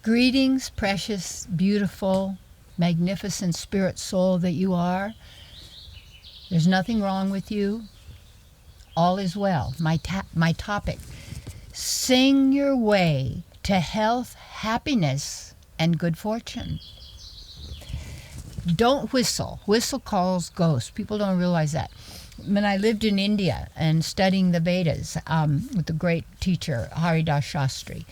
Greetings, precious, beautiful, magnificent spirit soul that you are. There's nothing wrong with you. All is well. My topic, sing your way to health, happiness, and good fortune. Don't whistle. Whistle calls ghosts. People don't realize that. When I lived in India and studying the Vedas with the great teacher Haridas Shastri,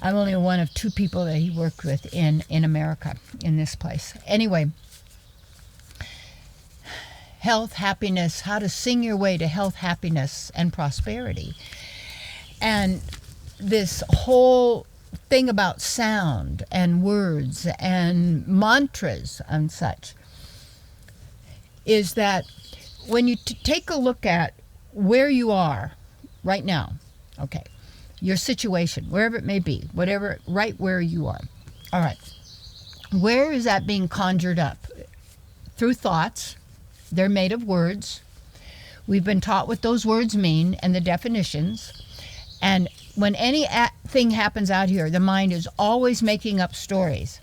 I'm only one of two people that he worked with in America, in this place. Anyway, health, happiness, how to sing your way to health, happiness, and prosperity. And this whole thing about sound and words and mantras and such is that when you take a look at where you are right now, okay, your situation, wherever it may be, whatever, right where you are. All right. Where is that being conjured up? Through thoughts. They're made of words. We've been taught what those words mean and the definitions. And when anything happens out here, the mind is always making up stories.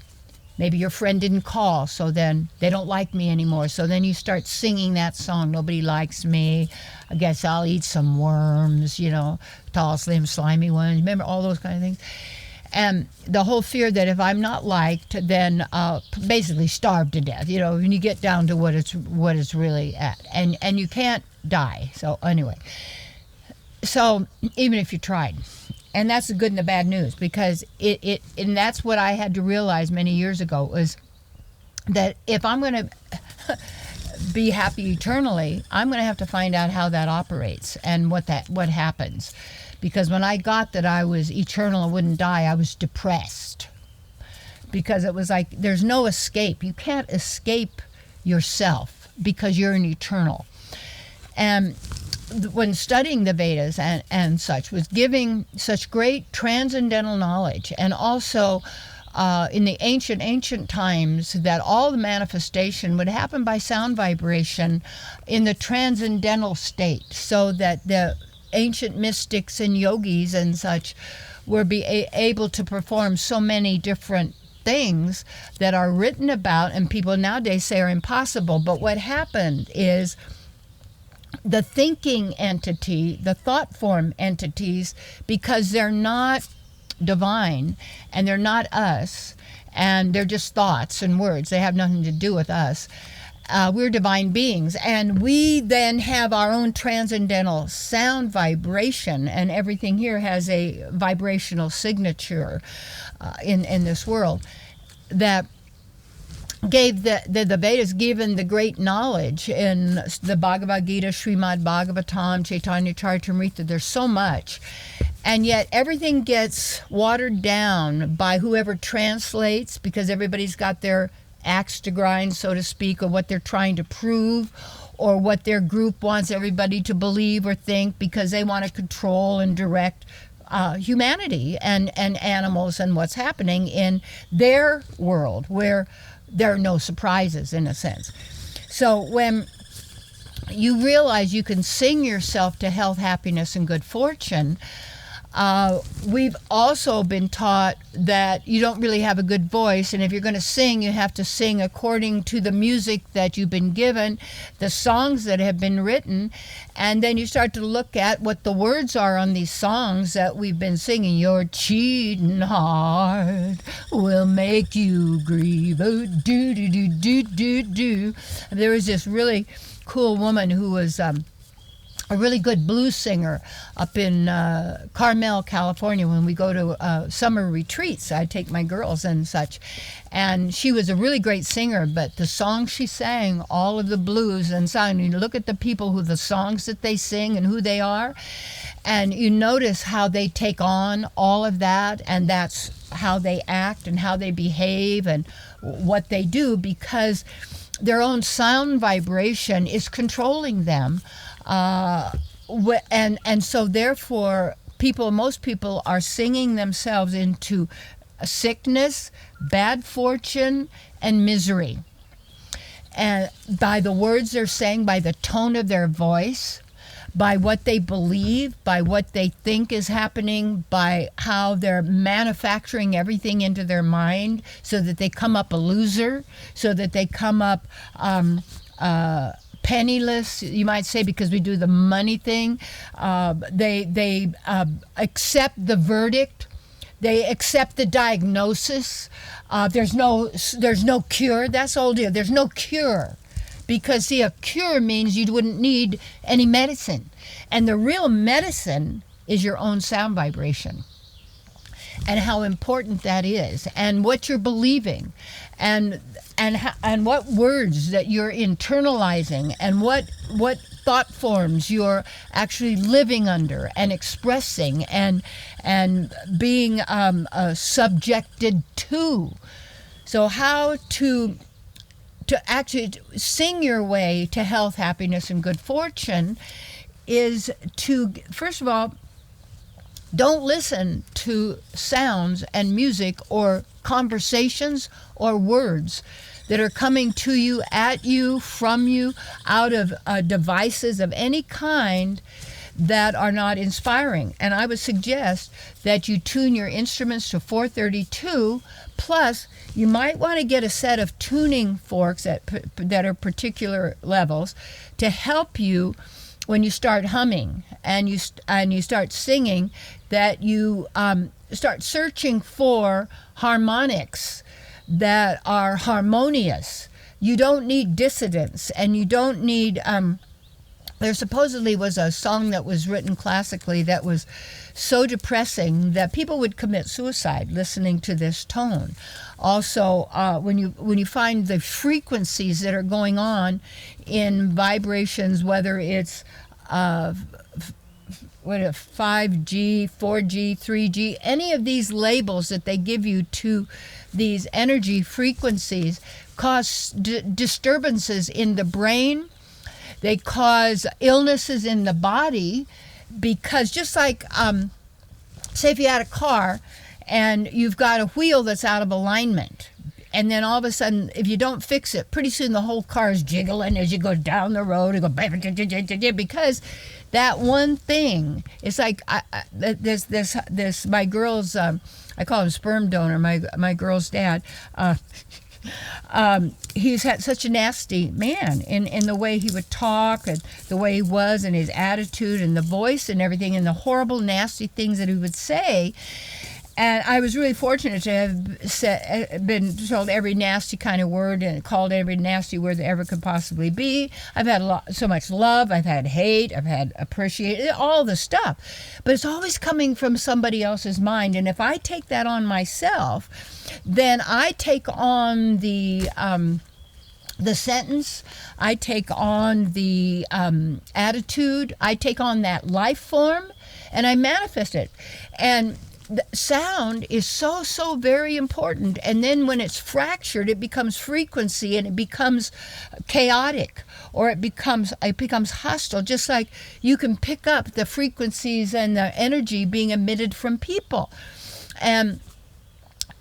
Maybe your friend didn't call, so then they don't like me anymore. So then you start singing that song, nobody likes me. I guess I'll eat some worms, tall, slim, slimy ones. Remember all those kind of things? And the whole fear that if I'm not liked, then I'll basically starve to death, when you get down to what it's really at. And you can't die. So anyway, so even if you tried. And that's the good and the bad news, because and that's what I had to realize many years ago, was that if I'm going to be happy eternally, I'm going to have to find out how that operates and what happens. Because when I got that I was eternal and wouldn't die, I was depressed. Because it was like, there's no escape. You can't escape yourself because you're an eternal. And when studying the Vedas and such, was giving such great transcendental knowledge, and also in the ancient times, that all the manifestation would happen by sound vibration in the transcendental state, so that the ancient mystics and yogis and such were able to perform so many different things that are written about and people nowadays say are impossible. But what happened is, the thinking entity, the thought form entities, because they're not divine and they're not us, and they're just thoughts and words, they have nothing to do with us. We're divine beings, and we then have our own transcendental sound vibration, and everything here has a vibrational signature in this world that gave the Vedas given the great knowledge in the Bhagavad Gita, Srimad Bhagavatam, Chaitanya Charitamrita. There's so much. And yet everything gets watered down by whoever translates, because everybody's got their axe to grind, so to speak, or what they're trying to prove, or what their group wants everybody to believe or think, because they want to control and direct humanity and animals and what's happening in their world, where there are no surprises, in a sense. So when you realize you can sing yourself to health, happiness, and good fortune, we've also been taught that you don't really have a good voice, and if you're going to sing, you have to sing according to the music that you've been given, the songs that have been written, and then you start to look at what the words are on these songs that we've been singing. Your cheating heart will make you grieve. Oh, do, do, do, do, do, do. There was this really cool woman who was a really good blues singer up in Carmel, California. When we go to summer retreats, I take my girls and such. And she was a really great singer, but the songs she sang, all of the blues and sound, you look at the people, the songs that they sing and who they are, and you notice how they take on all of that, and that's how they act and how they behave and what they do, because their own sound vibration is controlling them. And so therefore most people are singing themselves into sickness, bad fortune, and misery. And by the words they're saying, by the tone of their voice, by what they believe, by what they think is happening, by how they're manufacturing everything into their mind so that they come up a loser, so that they come up penniless, you might say, because we do the money thing. They accept the verdict. They accept the diagnosis. There's no cure. That's the whole deal. There's no cure. Because, see, a cure means you wouldn't need any medicine. And the real medicine is your own sound vibration. And how important that is. And what you're believing. And what words that you're internalizing. And what thought forms you're actually living under and expressing and being subjected to. So how to actually sing your way to health, happiness, and good fortune is to, first of all, don't listen to sounds and music or conversations or words that are coming to you, at you, from you, out of devices of any kind that are not inspiring. And I would suggest that you tune your instruments to 432, plus you might want to get a set of tuning forks that are particular levels to help you when you start humming and you start singing, that you start searching for harmonics that are harmonious. You don't need dissonance, and you don't need there supposedly was a song that was written classically that was so depressing that people would commit suicide listening to this tone. Also, when you find the frequencies that are going on in vibrations, whether it's 5G, 4G, 3G, any of these labels that they give you to these energy frequencies cause disturbances in the brain. They cause illnesses in the body, because just like, say if you had a car and you've got a wheel that's out of alignment, and then all of a sudden, if you don't fix it, pretty soon the whole car is jiggling as you go down the road and go, because that one thing, it's like this my girl's, I call him sperm donor, my girl's dad. He's had such a nasty man in the way he would talk and the way he was and his attitude and the voice and everything and the horrible, nasty things that he would say. And I was really fortunate to have been told every nasty kind of word and called every nasty word that ever could possibly be. I've had so much love. I've had hate. I've had appreciate, all the stuff. But it's always coming from somebody else's mind. And if I take that on myself, then I take on the sentence, I take on the attitude, I take on that life form, and I manifest it. And the sound is so very important, and then when it's fractured, it becomes frequency and it becomes chaotic, or it becomes hostile. Just like you can pick up the frequencies and the energy being emitted from people, and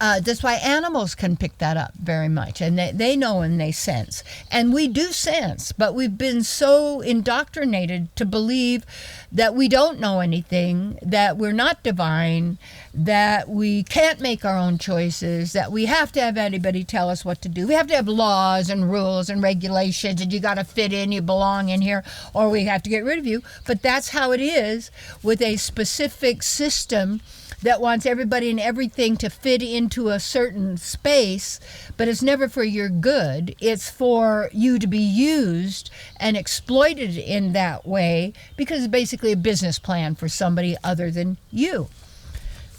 that's why animals can pick that up very much, and they know and they sense. And we do sense, but we've been so indoctrinated to believe that we don't know anything, that we're not divine, that we can't make our own choices, that we have to have anybody tell us what to do. We have to have laws and rules and regulations, and you got to fit in, you belong in here, or we have to get rid of you. But that's how it is with a specific system that wants everybody and everything to fit into a certain space, but it's never for your good. It's for you to be used and exploited in that way, because it's basically a business plan for somebody other than you.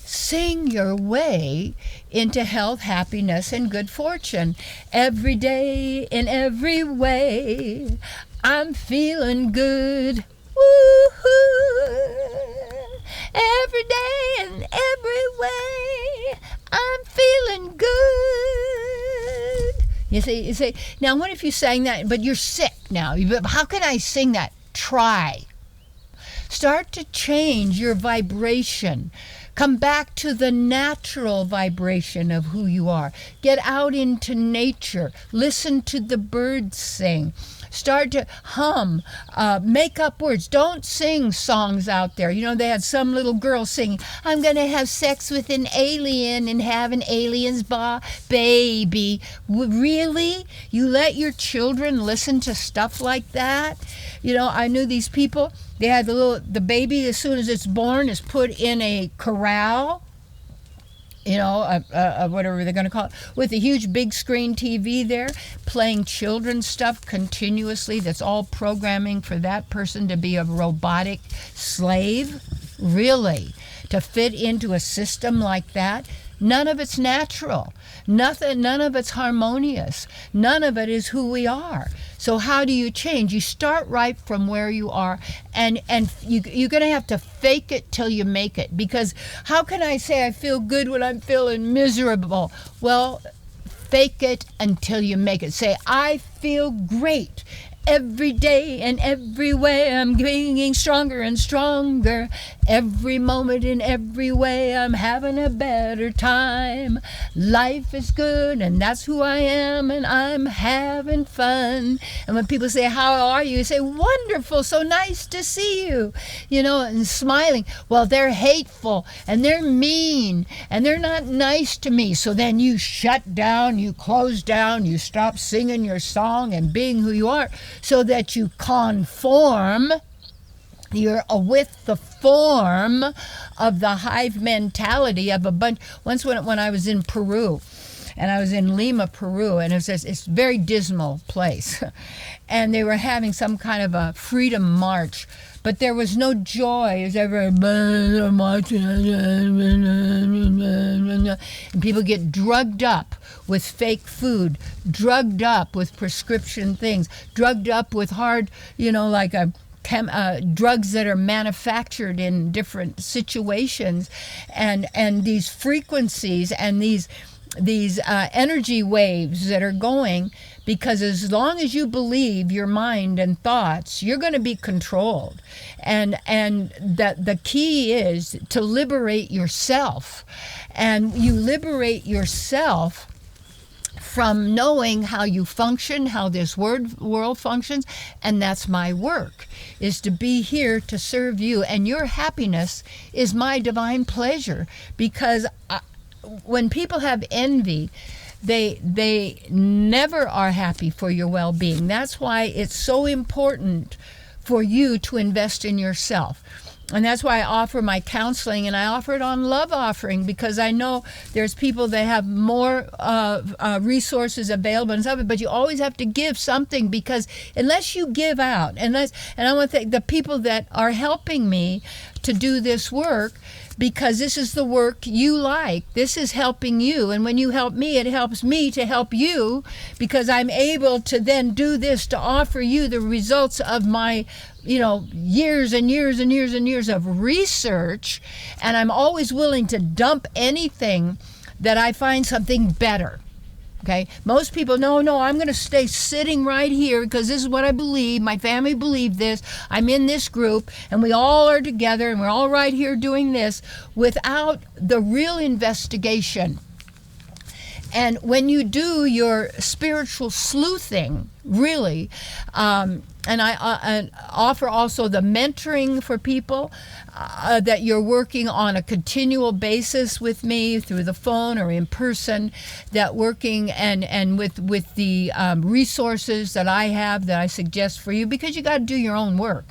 Sing your way into health, happiness, and good fortune. Every day, in every way, I'm feeling good. Woo-hoo! Every day and every way, I'm feeling good. You say, now what if you sang that, but you're sick now? How can I sing that? Try. Start to change your vibration. Come back to the natural vibration of who you are. Get out into nature. Listen to the birds sing. Start to hum, make up words. Don't sing songs out there. You know, they had some little girl singing, I'm going to have sex with an alien and have an alien's baby. Really? You let your children listen to stuff like that? You know, I knew these people, they had the baby, as soon as it's born, is put in a corral, you know, whatever they're going to call it, with a huge big screen TV there, playing children's stuff continuously. That's all programming for that person to be a robotic slave. Really? To fit into a system like that? None of it's natural. None of it's harmonious. None of it is who we are. So how do you change? You start right from where you are, and you're going to have to fake it till you make it. Because how can I say I feel good when I'm feeling miserable? Well, fake it until you make it. Say, I feel great. Every day and every way I'm getting stronger and stronger. Every moment in every way I'm having a better time. Life is good and that's who I am and I'm having fun. And when people say, how are you? You say, wonderful, so nice to see you. You know, and smiling. Well, they're hateful and they're mean and they're not nice to me. So then you shut down, you close down, you stop singing your song and being who you are, so that you conform. You're with the form of the hive mentality of a bunch. Once when I was in Peru, and I was in Lima, Peru, and it's a very dismal place, and they were having some kind of a freedom march, but there was no joy. It was everybody marching, and people get drugged up with fake food, drugged up with prescription things, drugged up with hard, you know, like drugs that are manufactured in different situations, and these frequencies and these energy waves that are going, because as long as you believe your mind and thoughts, you're going to be controlled. And that the key is to liberate yourself. And you liberate yourself from knowing how you function, how this world functions, and that's my work, is to be here to serve you. And your happiness is my divine pleasure, because when people have envy, they never are happy for your well-being. That's why it's so important for you to invest in yourself. And that's why I offer my counseling, and I offer it on Love Offering, because I know there's people that have more resources available and stuff, but you always have to give something, because unless you give out, and I want to thank the people that are helping me to do this work, because this is the work you like. This is helping you. And when you help me, it helps me to help you, because I'm able to then do this to offer you the results of my, you know, years and years and years and years of research. And I'm always willing to dump anything that I find something better. Okay, most people, no, I'm going to stay sitting right here because this is what I believe. My family believed this. I'm in this group, and we all are together, and we're all right here doing this without the real investigation. And when you do your spiritual sleuthing, really, and I offer also the mentoring for people that you're working on a continual basis with me through the phone or in person, that working and with the resources that I have that I suggest for you, because you got to do your own work.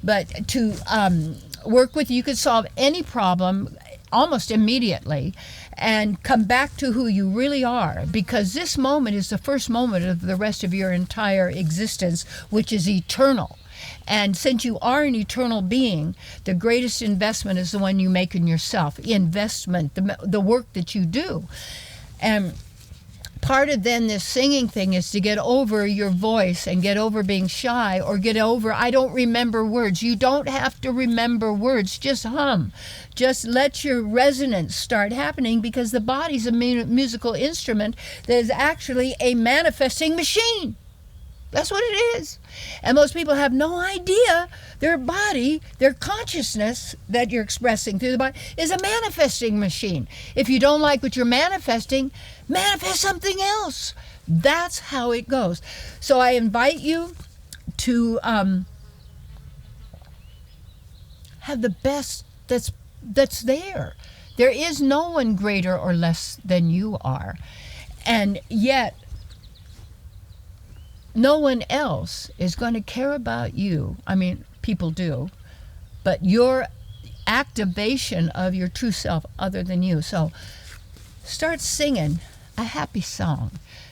But to work with you could solve any problem almost immediately and come back to who you really are, because this moment is the first moment of the rest of your entire existence, which is eternal. And since you are an eternal being, the greatest investment is the one you make in yourself. Investment, the work that you do. And part of then this singing thing is to get over your voice and get over being shy, or get over, I don't remember words. You don't have to remember words. Just hum. Just let your resonance start happening, because the body's a musical instrument that is actually a manifesting machine. That's what it is. And most people have no idea their body, their consciousness that you're expressing through the body is a manifesting machine. If you don't like what you're manifesting, manifest something else. That's how it goes. So I invite you to have the best that's there. There is no one greater or less than you are. And yet, no one else is going to care about you. I mean, people do, but your activation of your true self other than you. So start singing a happy song.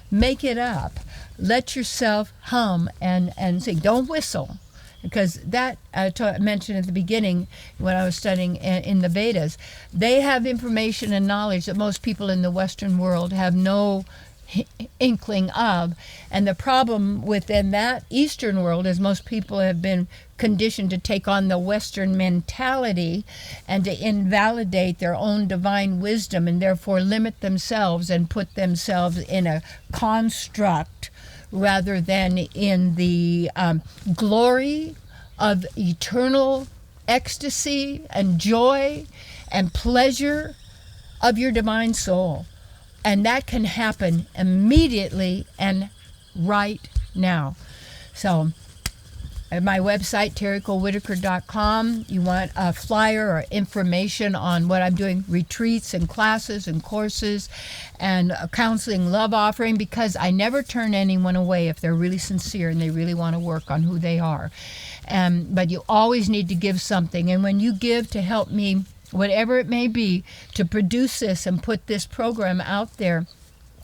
Make it up. Let yourself hum and sing. Don't whistle. Because that, I mentioned at the beginning when I was studying in the Vedas, they have information and knowledge that most people in the Western world have no inkling of. And the problem within that Eastern world is most people have been conditioned to take on the Western mentality and to invalidate their own divine wisdom and therefore limit themselves and put themselves in a construct rather than in the glory of eternal ecstasy and joy and pleasure of your divine soul. And that can happen immediately and right now. So at my website, TerryColeWhitaker.com, you want a flyer or information on what I'm doing, retreats and classes and courses and a counseling love offering, because I never turn anyone away if they're really sincere and they really want to work on who they are. But you always need to give something. And when you give to help me, whatever it may be, to produce this and put this program out there,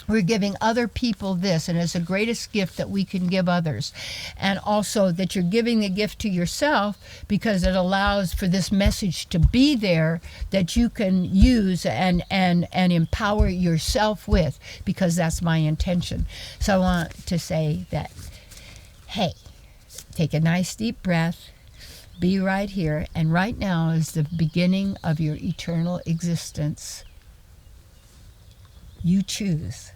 we're giving other people this, and it's the greatest gift that we can give others. And also that you're giving the gift to yourself because it allows for this message to be there that you can use and empower yourself with, because that's my intention. So I want to say that, hey, take a nice deep breath, be right here, and right now is the beginning of your eternal existence. You choose.